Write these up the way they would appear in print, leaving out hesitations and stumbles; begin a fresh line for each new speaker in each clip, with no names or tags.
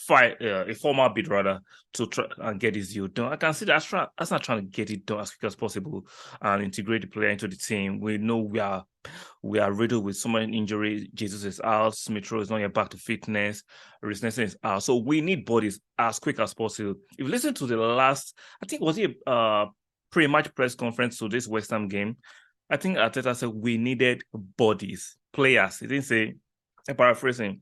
fight a formal bid rather to try and get this deal done. I can see that Arsenal trying to get it done as quick as possible and integrate the player into the team. We know we are riddled with so many injuries. Jesus is out, Smith Rowe is not yet back to fitness, Reece Nelson is out. So we need bodies as quick as possible. If you listen to the last, I think was it pre-match press conference to this West Ham game, I think Arteta said we needed bodies, players. He didn't say, I'm paraphrasing,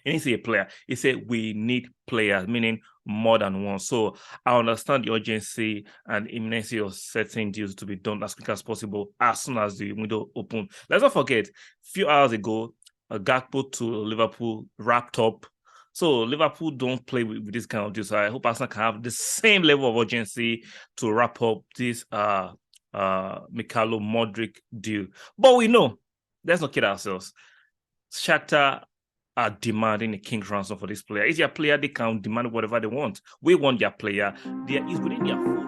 he didn't say a player. He said we need players, meaning more than one. So I understand the urgency and imminency of certain deals to be done as quick as possible as soon as the window opens. Let's not forget, a few hours ago, Gakpo to Liverpool wrapped up. So Liverpool don't play with this kind of deal. So I hope Arsenal can have the same level of urgency to wrap up this MUDRYK deal. But we know, let's not kid ourselves. Shakhtar are demanding a king's ransom for this player. It's their player, they can demand whatever they want. We want their player. There is within their food.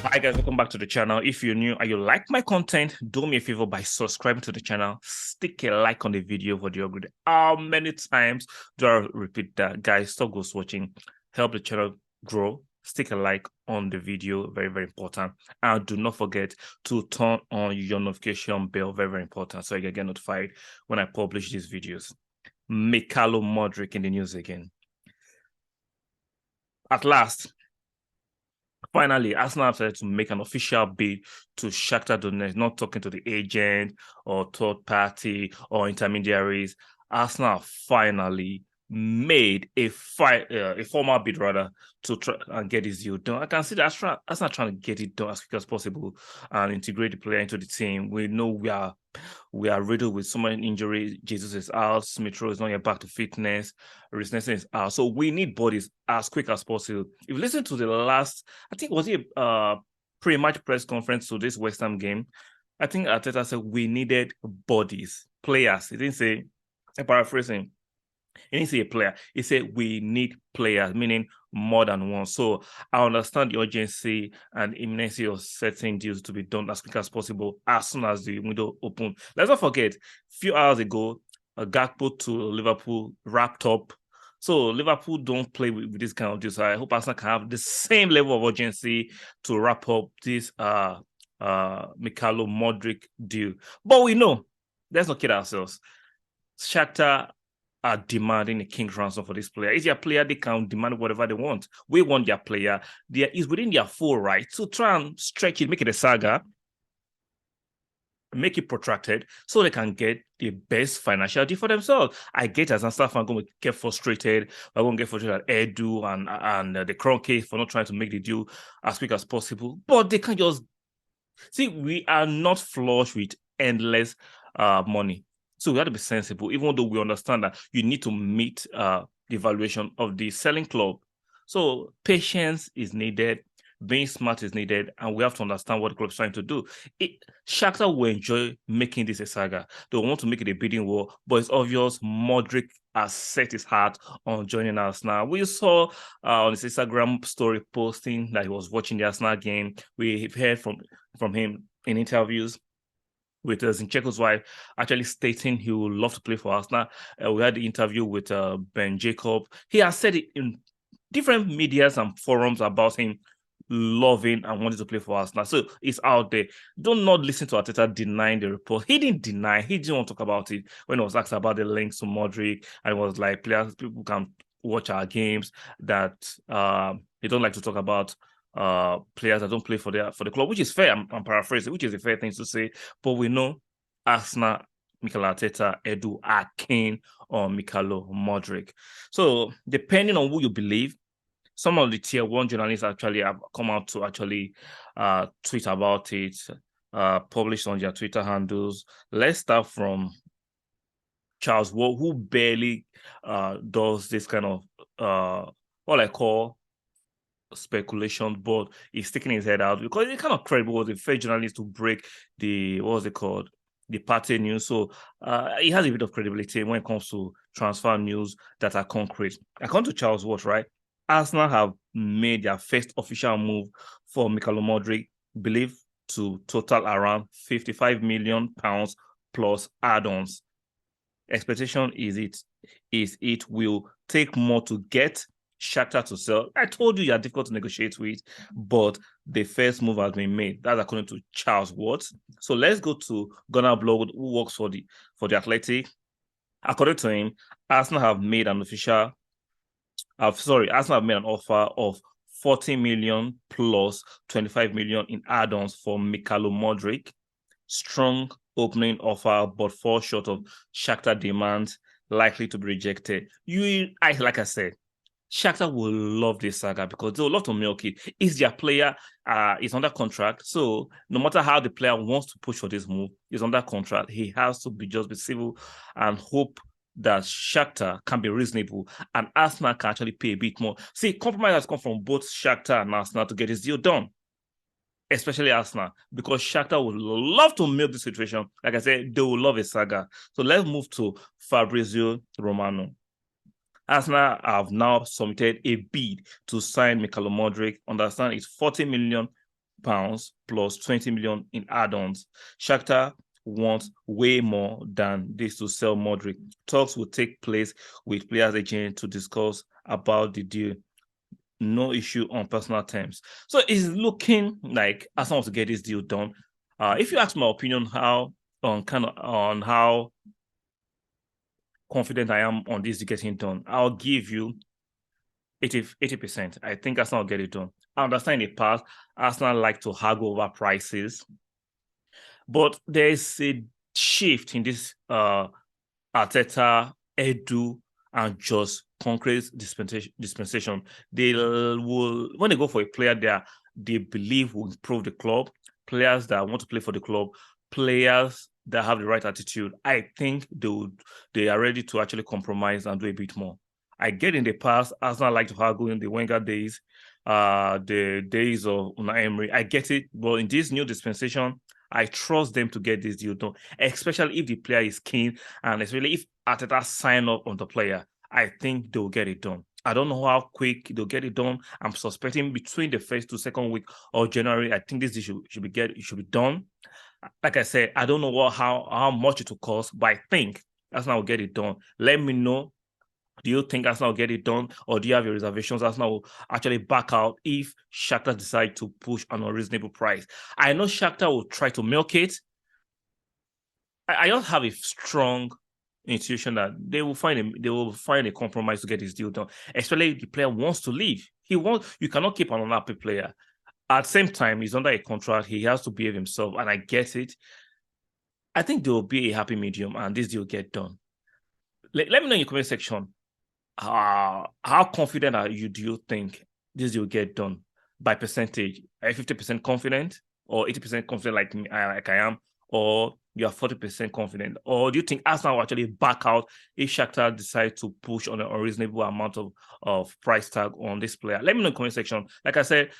Hi guys, welcome back to the channel. If you're new and you like my content, do me a favor by subscribing to the channel. Stick a like on the video for the upgrade. How many times do I repeat that? Guys, stop ghost watching. Help the channel grow. Stick a like on the video, very, very important. And do not forget to turn on your notification bell, very, very important, so you can get notified when I publish these videos. MUDRYK in the news again. At last, finally, Arsenal have decided to make an official bid to Shakhtar Donetsk, not talking to the agent or third party or intermediaries. Arsenal finally made a formal bid rather to try and get this deal done. I can see that Arsenal trying to get it done as quick as possible and integrate the player into the team. We know we are riddled with so many injuries. Jesus is out, Smith Rowe is not yet back to fitness, Reece Nelson is out. So we need bodies as quick as possible. If you listen to the last, I think was it pre-match press conference to this West Ham game, I think Arteta said we needed bodies, players. He didn't say, I'm paraphrasing, he didn't say a player. He said we need players, meaning more than one. So I understand the urgency and imminency of certain deals to be done as quick as possible as soon as the window opens. Let's not forget, a few hours ago, Gakpo to Liverpool wrapped up. So Liverpool don't play with this kind of deal. So I hope Arsenal can have the same level of urgency to wrap up this MUDRYK deal. But we know, let's not kid ourselves. Shakhtar are demanding a king's ransom for this player. It's their player, they can demand whatever they want. We want their player. There is within their full right to try and stretch it, make it a saga, make it protracted, so they can get the best financial deal for themselves. I get as a staff, I'm going to get frustrated. I'm going to get frustrated at Edu and the Crown case for not trying to make the deal as quick as possible. But they can just see, we are not flush with endless money. So we have to be sensible, even though we understand that you need to meet the valuation of the selling club. So patience is needed, being smart is needed, and we have to understand what the club is trying to do. Shakhtar will enjoy making this a saga. They want to make it a bidding war, but it's obvious MUDRYK has set his heart on joining Arsenal. We saw on his Instagram story posting that he was watching the Arsenal game. We've heard from him in interviews with Zinchenko's wife, actually stating he would love to play for Arsenal. We had the interview with Ben Jacob. He has said it in different medias and forums about him loving and wanting to play for Arsenal. So it's out there. Do not listen to Arteta denying the report. He didn't deny. He didn't want to talk about it when he was asked about the links to MUDRYK, and it was like, people can watch our games, that he don't like to talk about players that don't play for the club, which is fair. I'm paraphrasing, which is a fair thing to say. But we know Arsenal, Mikel Arteta, Edu are keen on Mikel MUDRYK. So depending on who you believe, some of the tier 1 journalists actually have come out to actually tweet about it, published on their Twitter handles. Let's start from Charles Wall, who barely does this kind of what I call speculation, but he's sticking his head out because it's kind of credible. The first journalist to break the the party news. So he has a bit of credibility when it comes to transfer news that are concrete. According to Charles Watt, right, Arsenal have made their first official move for MUDRYK, believed to total around £55 million plus add-ons. Expectation is it will take more to get Shakhtar to sell. I told you you're difficult to negotiate with, but the first move has been made. That's according to Charles Watts. So let's go to Gunnar Blood, who works for the Athletic. According to him, Arsenal have made an offer of 40 million plus 25 million in add-ons for MUDRYK. Strong opening offer, but fall short of Shakhtar demands, likely to be rejected. Like I said, Shakhtar will love this saga because they'll love to milk it. It's their player, is under contract. So no matter how the player wants to push for this move, he's under contract. He has to be civil and hope that Shakhtar can be reasonable and Arsenal can actually pay a bit more. See, compromise has come from both Shakhtar and Arsenal to get this deal done, especially Arsenal, because Shakhtar would love to milk the situation. Like I said, they will love a saga. So let's move to Fabrizio Romano. Arsenal have now submitted a bid to sign MUDRYK. Understand it's £40 million plus 20 million in add-ons. Shakhtar wants way more than this to sell MUDRYK. Talks will take place with players' agent to discuss about the deal. No issue on personal terms. So it's looking like Arsenal wants to get this deal done. If you ask my opinion on how confident I am on this getting done, I'll give you 80%. I think Arsenal will get it done. I understand in the past, Arsenal like to haggle over prices, but there's a shift in this Arteta, Edu, and just concrete dispensation. They will, when they go for a player they believe will improve the club, players that want to play for the club, players that have the right attitude, I think they are ready to actually compromise and do a bit more. I get in the past, Arsenal like to haggle in the Wenger days, the days of Unai Emery. I get it, but in this new dispensation, I trust them to get this deal done, especially if the player is keen and especially if Arteta sign up on the player. I think they'll get it done. I don't know how quick they'll get it done. I'm suspecting between the first to second week of January. I think this should be done. Like I said, I don't know how much it will cost, but I think Arsenal will get it done. Let me know. Do you think Arsenal will get it done, or do you have your reservations? Arsenal will actually back out if Shakhtar decide to push an unreasonable price. I know Shakhtar will try to milk it. I don't have a strong intuition that they will find a compromise to get this deal done, especially if the player wants to leave. You cannot keep an unhappy player. At the same time, he's under a contract. He has to behave himself, and I get it. I think there will be a happy medium, and this deal will get done. Let me know in your comment section. How confident do you think this deal will get done by percentage? Are you 50% confident, or 80% confident like me, like I am, or you are 40% confident? Or do you think Arsenal will actually back out if Shakhtar decide to push on an unreasonable amount of price tag on this player? Let me know in the comment section. Like I said,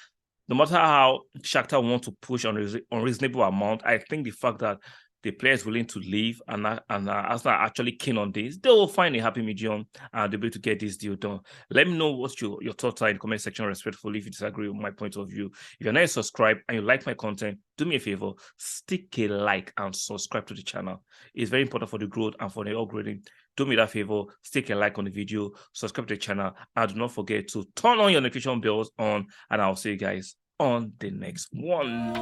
no matter how Shakhtar want to push on an unreasonable amount, I think the fact that the player is willing to leave and Arsenal are actually keen on this, they will find a happy medium and they'll be able to get this deal done. Let me know what your thoughts are in the comment section respectfully if you disagree with my point of view. If you're not subscribed and you like my content, do me a favor, stick a like and subscribe to the channel. It's very important for the growth and for the upgrading. Do me that favor, stick a like on the video, subscribe to the channel, and do not forget to turn on your notification bells on, and I'll see you guys on the next one.